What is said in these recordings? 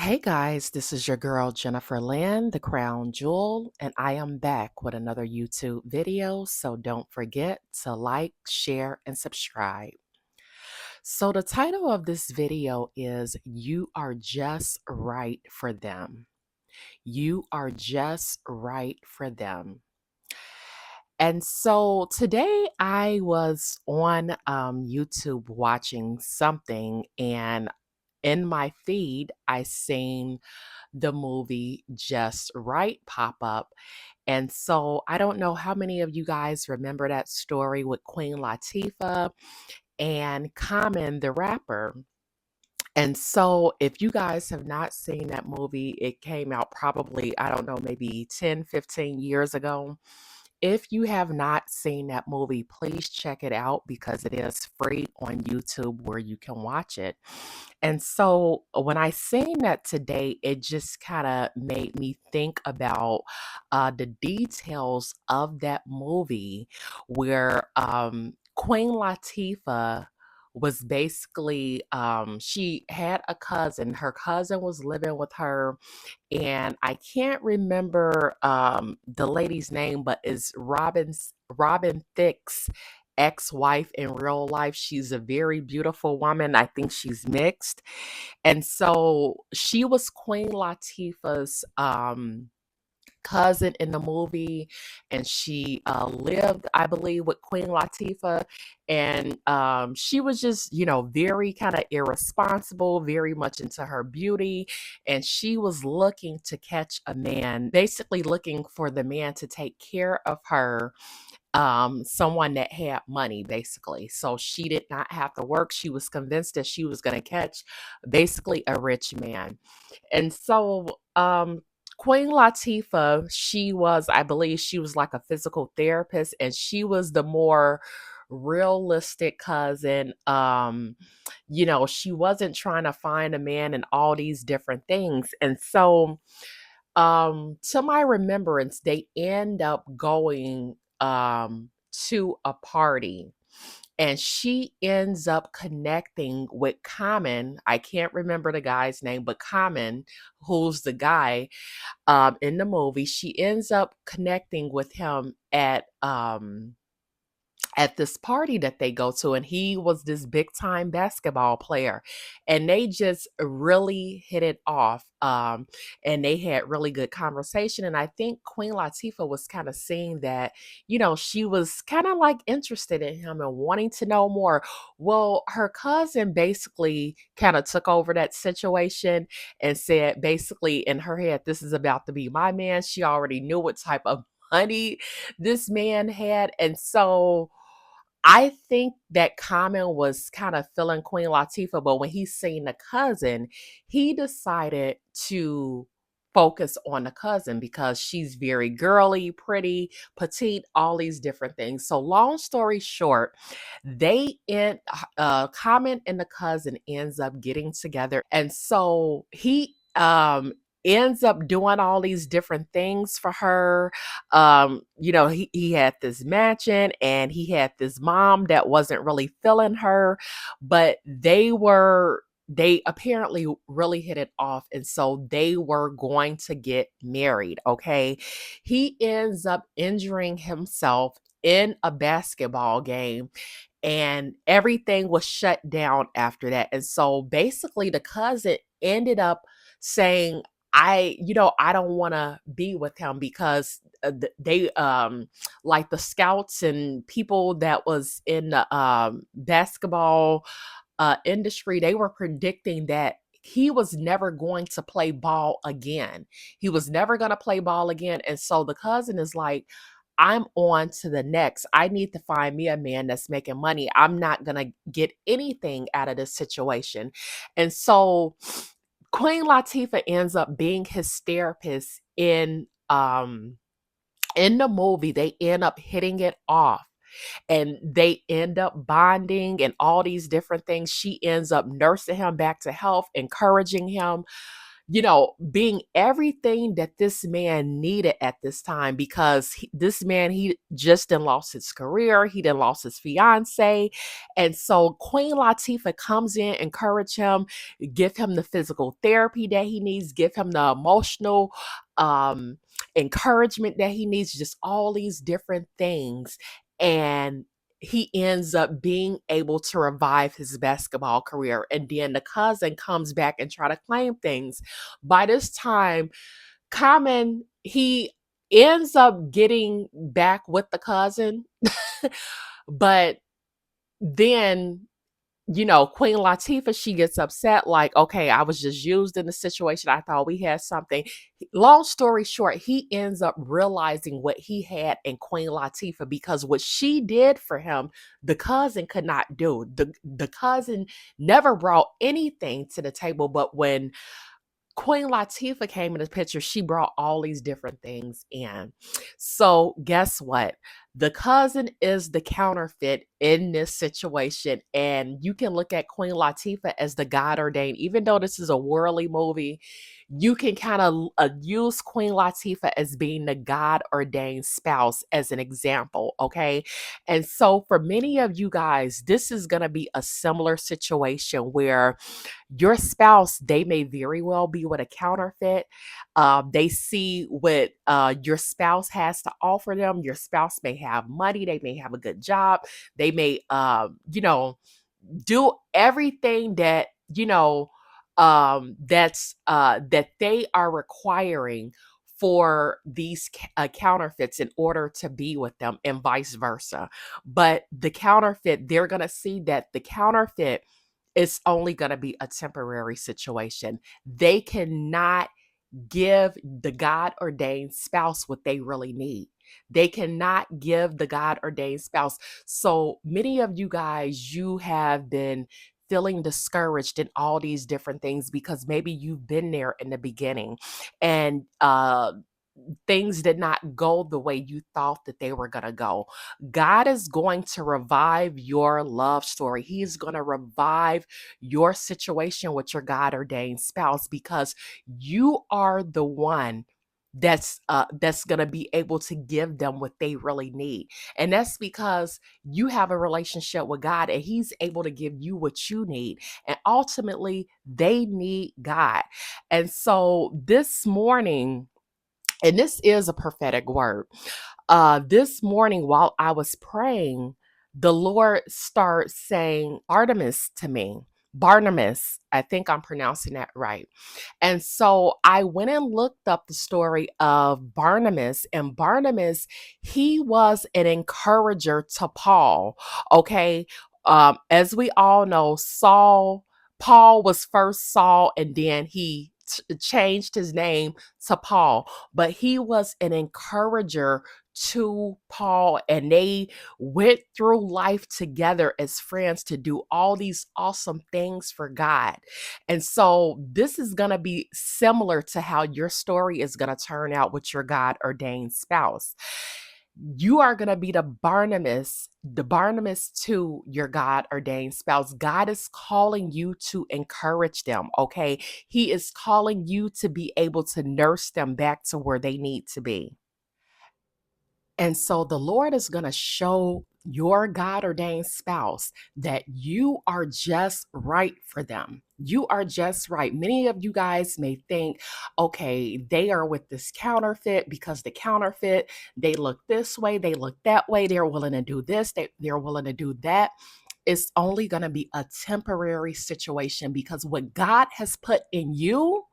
Hey guys, this is your girl Jennifer Lynn, the Crown Jewel, and I am back with another YouTube video. So don't forget to like, share, and subscribe. So the title of this video is You Are Just Right for Them. You are just right for them. And so today I was on YouTube watching something, and in my feed, I seen the movie Just Wright pop up. And so I don't know how many of you guys remember that story with Queen Latifah and Common the rapper. And so if you guys have not seen that movie, it came out probably, I don't know, maybe 10, 15 years ago. If you have not seen that movie, please check it out because it is free on YouTube where you can watch it. And so when I seen that today, it just kind of made me think about the details of that movie where Queen Latifah was basically she had a cousin. Her cousin was living with her, and I can't remember the lady's name, but is Robin Thicke's ex-wife in real life. She's a very beautiful woman. I think she's mixed. And so she was Queen Latifah's cousin in the movie, and she lived, I believe, with Queen Latifah. And she was just, very kind of irresponsible, very much into her beauty. And she was looking to catch a man, basically looking for the man to take care of her, someone that had money, basically. So she did not have to work. She was convinced that she was going to catch basically a rich man. And so Queen Latifah, she was, I believe she was like a physical therapist, and she was the more realistic cousin. She wasn't trying to find a man and all these different things. And so to my remembrance, they end up going to a party, and she ends up connecting with Common. I can't remember the guy's name, but Common, who's the guy in the movie, she ends up connecting with him at this party that they go to, and he was this big time basketball player, and they just really hit it off, and they had really good conversation. And I think Queen Latifah was kind of seeing that, she was kind of like interested in him and wanting to know more. Well, her cousin basically kind of took over that situation and said, basically in her head, this is about to be my man. She already knew what type of money this man had. And so I think that Common was kind of feeling Queen Latifah, but when he seen the cousin, he decided to focus on the cousin because she's very girly, pretty, petite, all these different things. So long story short, they end Common and the cousin ends up getting together. And so he ends up doing all these different things for her. He had this mansion, and he had this mom that wasn't really feeling her, but they apparently really hit it off, and so they were going to get married. Okay, he ends up injuring himself in a basketball game, and everything was shut down after that. And so basically the cousin ended up saying, I don't want to be with him because they like the scouts and people that was in the basketball industry, they were predicting that he was never going to play ball again. He was never going to play ball again. And so the cousin is like, I'm on to the next. I need to find me a man that's making money. I'm not going to get anything out of this situation. And so Queen Latifah ends up being his therapist in the movie. They end up hitting it off, and they end up bonding and all these different things. She ends up nursing him back to health, encouraging him, being everything that this man needed at this time, because this man, he just done lost his career, he done lost his fiance. And so Queen Latifah comes in, encourage him, give him the physical therapy that he needs, give him the emotional um encouragement that he needs, just all these different things. And he ends up being able to revive his basketball career. And then the cousin comes back and try to claim things. By this time, Common, he ends up getting back with the cousin, but then Queen Latifah, she gets upset, like, okay, I was just used in the situation. I thought we had something. Long story short, he ends up realizing what he had in Queen Latifah, because what she did for him, the cousin could not do. The cousin never brought anything to the table, but when Queen Latifah came in the picture, she brought all these different things in. So, guess what? The cousin is the counterfeit in this situation. And you can look at Queen Latifah as the God ordained. Even though this is a worldly movie, you can kind of use Queen Latifah as being the God ordained spouse as an example. Okay. And so, for many of you guys, this is going to be a similar situation where your spouse, they may very well be with a counterfeit. They see what your spouse has to offer them. Your spouse may have money, they may have a good job, they may do everything that that they are requiring for these counterfeits in order to be with them, and vice versa. But the counterfeit, they're going to see that the counterfeit is only going to be a temporary situation. They cannot give the God ordained spouse what they really need. They cannot give the God ordained spouse. So many of you guys, you have been feeling discouraged in all these different things because maybe you've been there in the beginning, and things did not go the way you thought that they were going to go. God is going to revive your love story. He's going to revive your situation with your God ordained spouse, because you are the one that's going to be able to give them what they really need. And that's because you have a relationship with God, and he's able to give you what you need. And ultimately, they need God. And so this morning, and this is a prophetic word. This morning, while I was praying, the Lord started saying Artemis to me. Barnabas, I think I'm pronouncing that right. And so I went and looked up the story of Barnabas, and Barnabas, he was an encourager to Paul. Okay. As we all know, Paul was first Saul, and then he changed his name to Paul, but he was an encourager to Paul, and they went through life together as friends to do all these awesome things for God. And so this is going to be similar to how your story is going to turn out with your God ordained spouse. You are going to be the Barnabas to your God ordained spouse. God is calling you to encourage them, okay? He is calling you to be able to nurse them back to where they need to be. And so the Lord is going to show your God ordained spouse that you are just right for them. You are just right. Many of you guys may think, okay, they are with this counterfeit because the counterfeit, they look this way, they look that way, they're willing to do this, they're willing to do that. It's only going to be a temporary situation, because what God has put in you,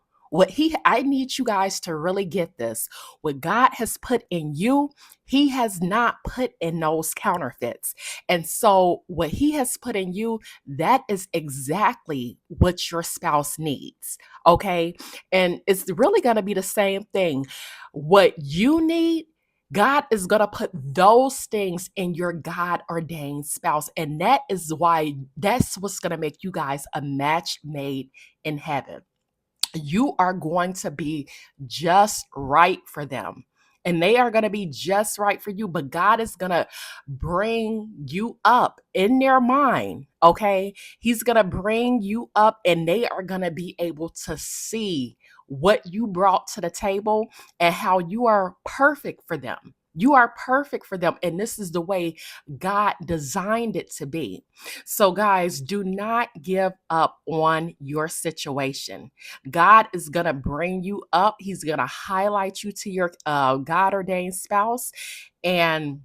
I need you guys to really get this. What God has put in you, he has not put in those counterfeits. And so what he has put in you, that is exactly what your spouse needs. Okay. And it's really going to be the same thing. What you need, God is going to put those things in your God ordained spouse. And that's what's going to make you guys a match made in heaven. You are going to be just right for them. and they are going to be just right for you. But God is going to bring you up in their mind. Okay. He's going to bring you up, and they are going to be able to see what you brought to the table and how you are perfect for them. You are perfect for them. And this is the way God designed it to be. So, guys, do not give up on your situation. God is going to bring you up. He's going to highlight you to your God ordained spouse. And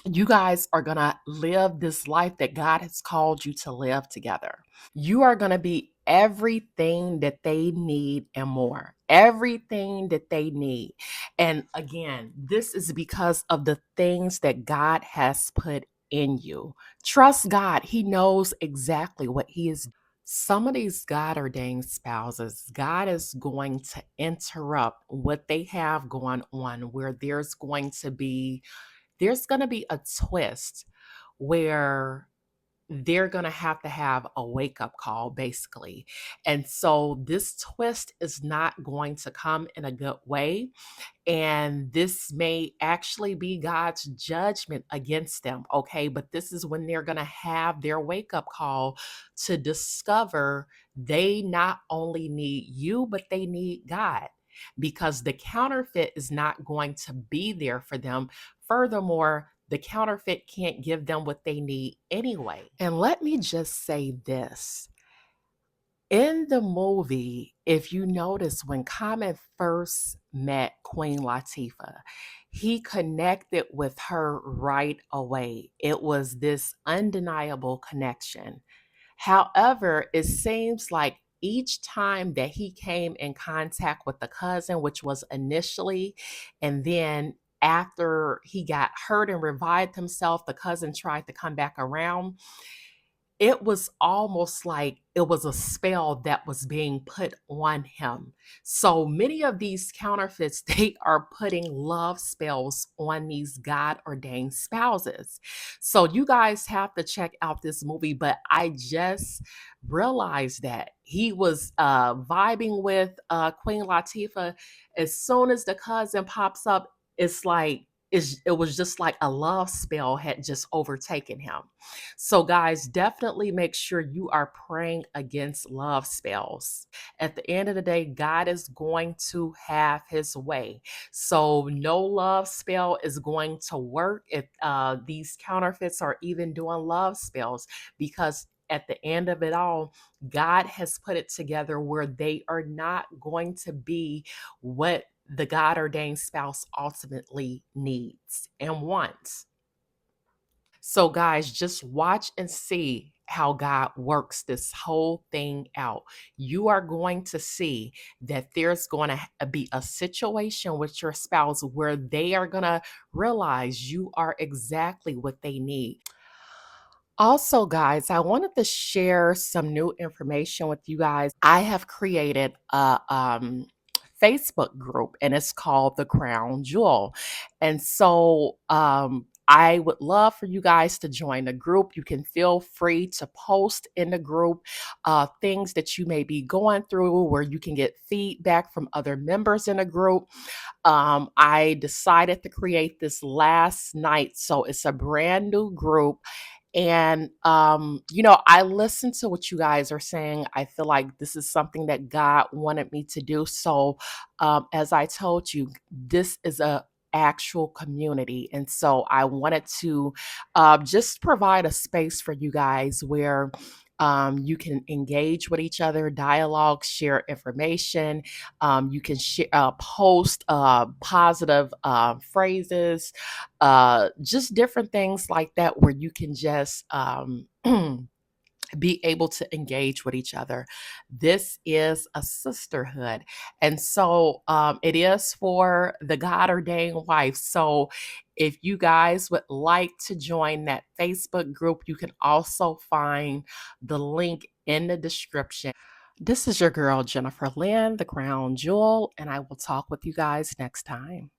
you guys are going to live this life that God has called you to live together. You are going to be everything that they need and more. Everything that they need. And again, this is because of the things that God has put in you. Trust God. He knows exactly what He is. Some of these God ordained spouses, God is going to interrupt what they have going on, where there's going to be a twist where they're going to have a wake up call, basically. And so this twist is not going to come in a good way. And this may actually be God's judgment against them. Okay. But this is when they're going to have their wake up call to discover they not only need you, but they need God, because the counterfeit is not going to be there for them. Furthermore, the counterfeit can't give them what they need anyway. And let me just say this. In the movie, if you notice, when Common first met Queen Latifah, he connected with her right away. It was this undeniable connection. However, it seems like each time that he came in contact with the cousin, which was initially, and then after he got hurt and revived himself, the cousin tried to come back around. It was almost like it was a spell that was being put on him. So many of these counterfeits, they are putting love spells on these God ordained spouses. So you guys have to check out this movie. But I just realized that he was vibing with Queen Latifah. As soon as the cousin pops up, it's like, it was just like a love spell had just overtaken him. So, guys, definitely make sure you are praying against love spells. At the end of the day, God is going to have his way. So, no love spell is going to work if these counterfeits are even doing love spells, because at the end of it all, God has put it together where they are not going to be what the God ordained spouse ultimately needs and wants. So, guys, just watch and see how God works this whole thing out. You are going to see that there's going to be a situation with your spouse where they are going to realize you are exactly what they need. Also, guys, I wanted to share some new information with you guys. I have created a Facebook group, and it's called The Crown Jewel. And so I would love for you guys to join the group. You can feel free to post in the group things that you may be going through, where you can get feedback from other members in the group. I decided to create this last night. So it's a brand new group. And, I listen to what you guys are saying. I feel like this is something that God wanted me to do. So, as I told you, this is a actual community. And so I wanted to just provide a space for you guys where you can engage with each other, dialogue, share information. You can post positive phrases, just different things like that, where you can just be able to engage with each other. This is a sisterhood. And so it is for the God ordained wife. So if you guys would like to join that Facebook group, you can also find the link in the description. This is your girl, Jennifer Lynn, the Crown Jewel, and I will talk with you guys next time.